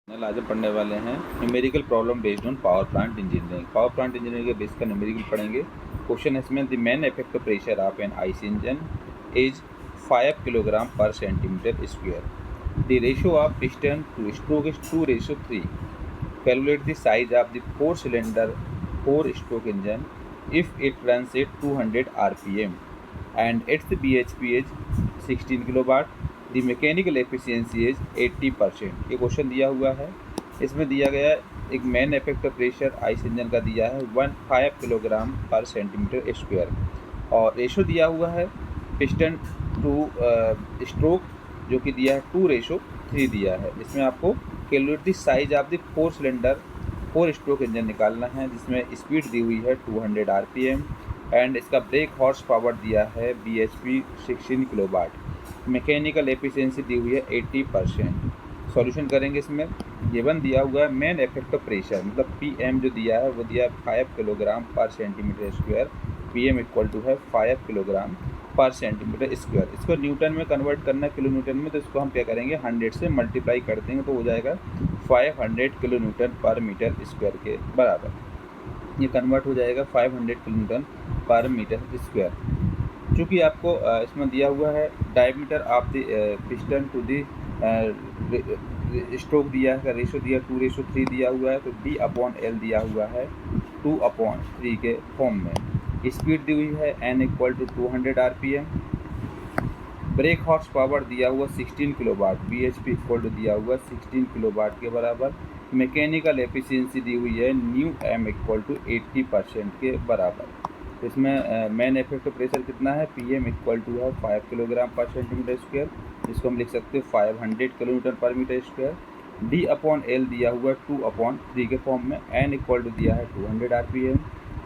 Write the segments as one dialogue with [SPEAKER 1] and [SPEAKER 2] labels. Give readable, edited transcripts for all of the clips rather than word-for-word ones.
[SPEAKER 1] आज हम पढ़ने वाले हैं numerical problem based on power plant engineering. Power plant engineering के बेस का न्यूमेरिकल पढ़ेंगे। क्वेश्चन इसमें the main effective pressure of an IC engine is 5 kilogram per centimetre square. The ratio of piston to stroke is 2:3। Calculate the size of the 4-cylinder 4-stroke engine if it runs at 200 rpm and its bhp is 16 kilowatt. The mechanical efficiency is 80%। ये question दिया हुआ है। इसमें दिया गया एक main effective pressure ice engine का दिया है 15 किलोग्राम पर सेंटीमीटर स्क्वायर और रेशो दिया हुआ है पिस्टन टू स्ट्रोक जो कि दिया है 2:3 दिया है। इसमें आपको calculate the size of the 4-cylinder 4-stroke engine निकालना है जिसमें स्पीड दी हुई है 200 rpm एंड इसका ब्रेक हॉर्स पावर दिया है bhp 16 किलोवाट। मैकेनिकल एफिशिएंसी दी हुई है 80%। सॉल्यूशन करेंगे। इसमें गिवन दिया हुआ है मेन इफेक्टिव प्रेशर मतलब पीएम जो दिया है वो दिया है 5 kilogram per centimetre square. P M equal to है 5 किलोग्राम पर सेंटीमीटर स्क्वायर। इसको न्यूटन में कन्वर्ट करना है किलो न्यूटन में, तो इसको हम क्या करेंगे 100 से मल्टीप्लाई कर देंगे तो हो जाएगा 500 kilo newton per metre square के बराबर। ये कन्वर्ट हो जाएगा 500 kilo newton per metre square. चूँकि आपको इसमें दिया हुआ है diameter of the piston to the stroke दिया है, रेशो दिया 2:3 दिया हुआ है, तो D/L दिया हुआ है 2/3 के फॉर्म में। स्पीड दी हुई है n equal to 200 rpm। Brake horse power दिया हुआ 16 किलोवाट। bhp इक्वल टू दिया हुआ 16 किलोवाट के बराबर। मैकेनिकल एफिशिएंसी दी हुई है न्यू m इक्वल टू 80% के बराबर। इसमें मेन इफेक्टिव प्रेशर कितना है पीएम इक्वल टू है 5 किलोग्राम पर सेंटीमीटर स्क्वायर, जिसको हम लिख सकते हैं 500 kilo newton per metre square. D/L दिया हुआ है 2/3 के फॉर्म में। n इक्वल टू दिया है 200 rpm।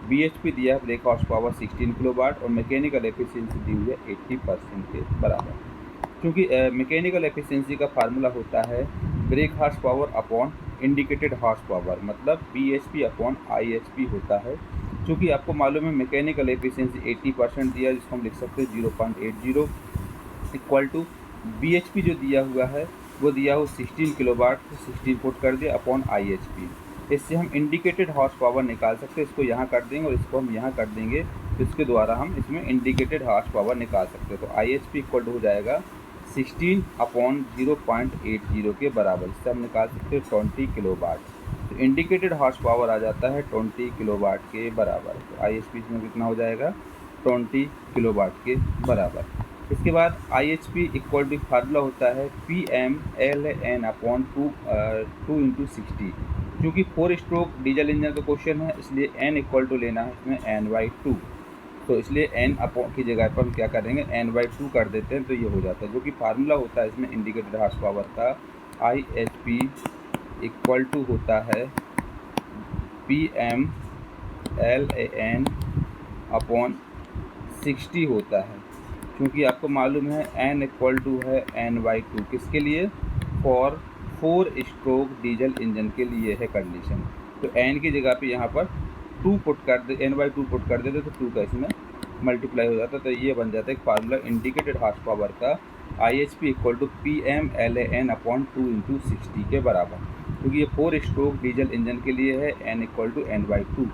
[SPEAKER 1] bhp दिया है ब्रेक हॉर्स पावर 16 किलोवाट और मैकेनिकल एफिशिएंसी दी हुई है 80% के बराबर। क्योंकि मैकेनिकल एफिशिएंसी का फार्मूला होता है break horse power upon indicated horse power मतलब bhp/ihp होता है। क्योंकि आपको मालूम है मैकेनिकल एफिशिएंसी 80% दिया है जिसको हम लिख सकते हैं 0.80 इक्वल टू bhp जो दिया हुआ है वो दिया हो 16 किलोवाट, तो 16 पुट कर दिया अपॉन ihp। इससे हम इंडिकेटेड हॉर्स पावर निकाल सकते हैं। इसको यहाँ कर देंगे और इसको हम यहाँ कर देंगे तो इसके द्वारा हम इसमें इंडिकेटेड हॉर्स पावर निकाल सकते हैं। तो ihp इक्वल टू हो जाएगा 16/0.80 के बराबर। इससे हम निकाल सकते हैं 20 किलोवाट। तो इंडिकेटेड हॉर्स पावर आ जाता है 20 किलोवाट के बराबर। तो IHP इसमें कितना हो जाएगा 20 किलोवाट के बराबर। इसके बाद IHP इक्वल टू फार्मूला होता है PMLN/2 × 60। क्योंकि 4-स्ट्रोक डीजल इंजन का क्वेश्चन है इसलिए n इक्वल टू लेना है इसमें n/2। तो इसलिए n अपॉन की जगह पर हम क्या करेंगे n/2 कर देते हैं तो ये हो जाता है। जो कि फार्मूला होता है इसमें इंडिकेटेड हॉर्स पावर का IHP इक्वल टू होता है PMLN/60 होता है। क्योंकि आपको मालूम है n इक्वल टू है n/2 किसके लिए फॉर 4-स्ट्रोक डीजल इंजन के लिए है कंडीशन। तो n की जगह पे यहाँ पर 2 पुट कर दे n/2 पुट कर देते तो 2 का इसमें मल्टीप्लाई हो जाता। तो ये बन जाता है एक फार्मूला इंडिकेटेड हॉर्स पावर का IHP इक्वल टू PMLN/2 × 60 के बराबर। क्योंकि ये 4-स्ट्रोक डीजल इंजन के लिए है n इक्वल टू n/2।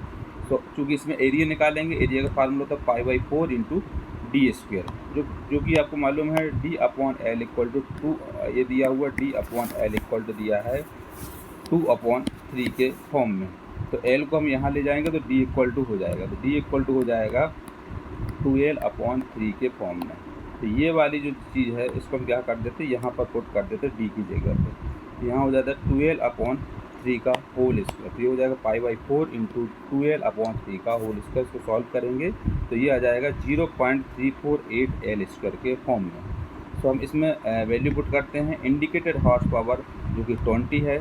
[SPEAKER 1] तो चूँकि इसमें एरिया निकालेंगे, एरिया का फार्मूला होता है π/4 × d²। जो कि आपको मालूम है D/L इक्वल टू 2 ये दिया हुआ D/L इक्वल टू दिया है 2/3 के फॉर्म में। तो L को हम यहाँ ले जाएंगे तो D इक्वल टू हो जाएगा। तो D इक्वल टू हो जाएगा 2L/3 के फॉर्म में। तो ये वाली जो चीज़ है इसको हम क्या कर देते यहाँ पर पुट कर देते D की जगह पे। यहाँ हो जाता है 2L/3 का होल स्क्वायर। तो ये हो जाएगा π/4 × 2L/3 का होल स्क्वायर। इसको सॉल्व करेंगे तो ये आ जाएगा 0.348L² के फॉर्म में। तो हम इसमें वैल्यू पुट करते हैं इंडिकेटेड हॉर्स पावर जो कि 20 है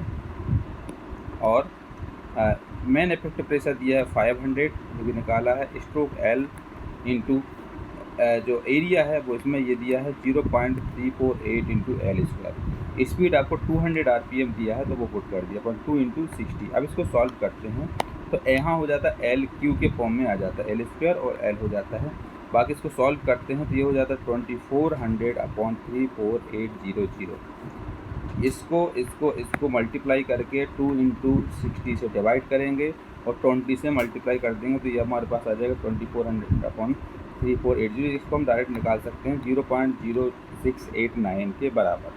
[SPEAKER 1] और मेन इफेक्टिव प्रेशर दिया है 500 जो कि निकाला है स्ट्रोक L इंटू जो एरिया है वो इसमें ये दिया है 0.348 × L²। स्पीड आपको 200 rpm दिया है तो वो पुट कर दिया अपन 2 × 60। अब इसको सॉल्व करते हैं तो यहाँ हो जाता है LQ के फॉर्म में आ जाता है L² और L हो जाता है। बाकी इसको सॉल्व करते हैं तो ये हो जाता है 2400/34800। इसको मल्टीप्लाई करके 2 इंटू 60 से डिवाइड करेंगे और 20 से मल्टीप्लाई कर देंगे तो ये हमारे पास आ जाएगा 2400/3480। इसको हम डायरेक्ट निकाल सकते हैं 0.0689 के बराबर।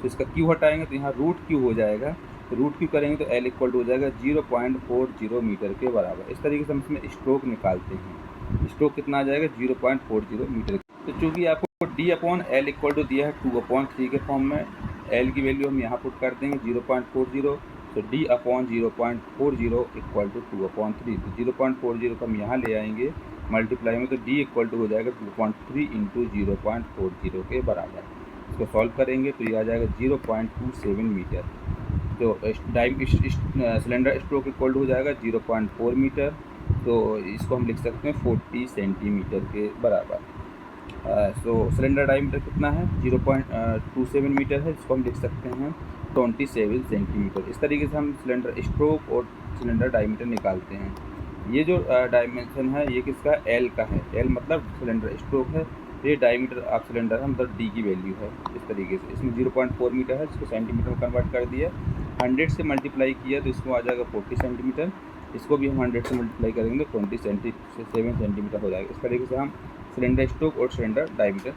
[SPEAKER 1] तो इसका क्यू हटाएंगे तो यहाँ रूट क्यू हो जाएगा, तो रूट क्यू करेंगे तो एल इक्वल टू हो जाएगा 0.40 मीटर के बराबर। इस तरीके से हम इसमें स्ट्रोक निकालते हैं। स्ट्रोक कितना आ जाएगा 0.40 मीटर। तो चूँकि आपको D/L इक्वल टू दिया है 2/3 के फॉर्म में, L की वैल्यू हम यहाँ पुट कर देंगे 0.40, तो D/0.40 इक्वल टू 2/3। तो 0.40 को हम यहाँ ले आएंगे मल्टीप्लाई में, तो D इक्वल टू हो जाएगा 2.3 इंटू 0.40 के बराबर। इसको सॉल्व करेंगे तो ये आ जाएगा 0.27 मीटर। तो सिलेंडर स्ट्रोक इक्वल टू हो जाएगा 0.4 मीटर, तो इसको हम लिख सकते हैं 40 सेंटीमीटर के बराबर। सो सिलेंडर डायमीटर कितना है 0.27 मीटर है, इसको हम लिख सकते हैं 27 सेंटीमीटर। इस तरीके से हम सिलेंडर स्ट्रोक और सिलेंडर डायमीटर निकालते हैं। ये जो डायमेंशन है ये किसका एल का है, एल मतलब सिलेंडर स्ट्रोक है, ये डायमीटर ऑफ सिलेंडर है मतलब डी की वैल्यू है। इस तरीके से इसमें 0.4 मीटर है, इसको सेंटीमीटर में कन्वर्ट कर दिया, 100 से मल्टीप्लाई किया तो इसको आ जाएगा 40 सेंटीमीटर। इसको भी हम 100 से मल्टीप्लाई करेंगे तो 27 सेंटीमीटर हो जाएगा। इस तरीके से हम सिलेंडर स्ट्रोक और सिलेंडर डायमीटर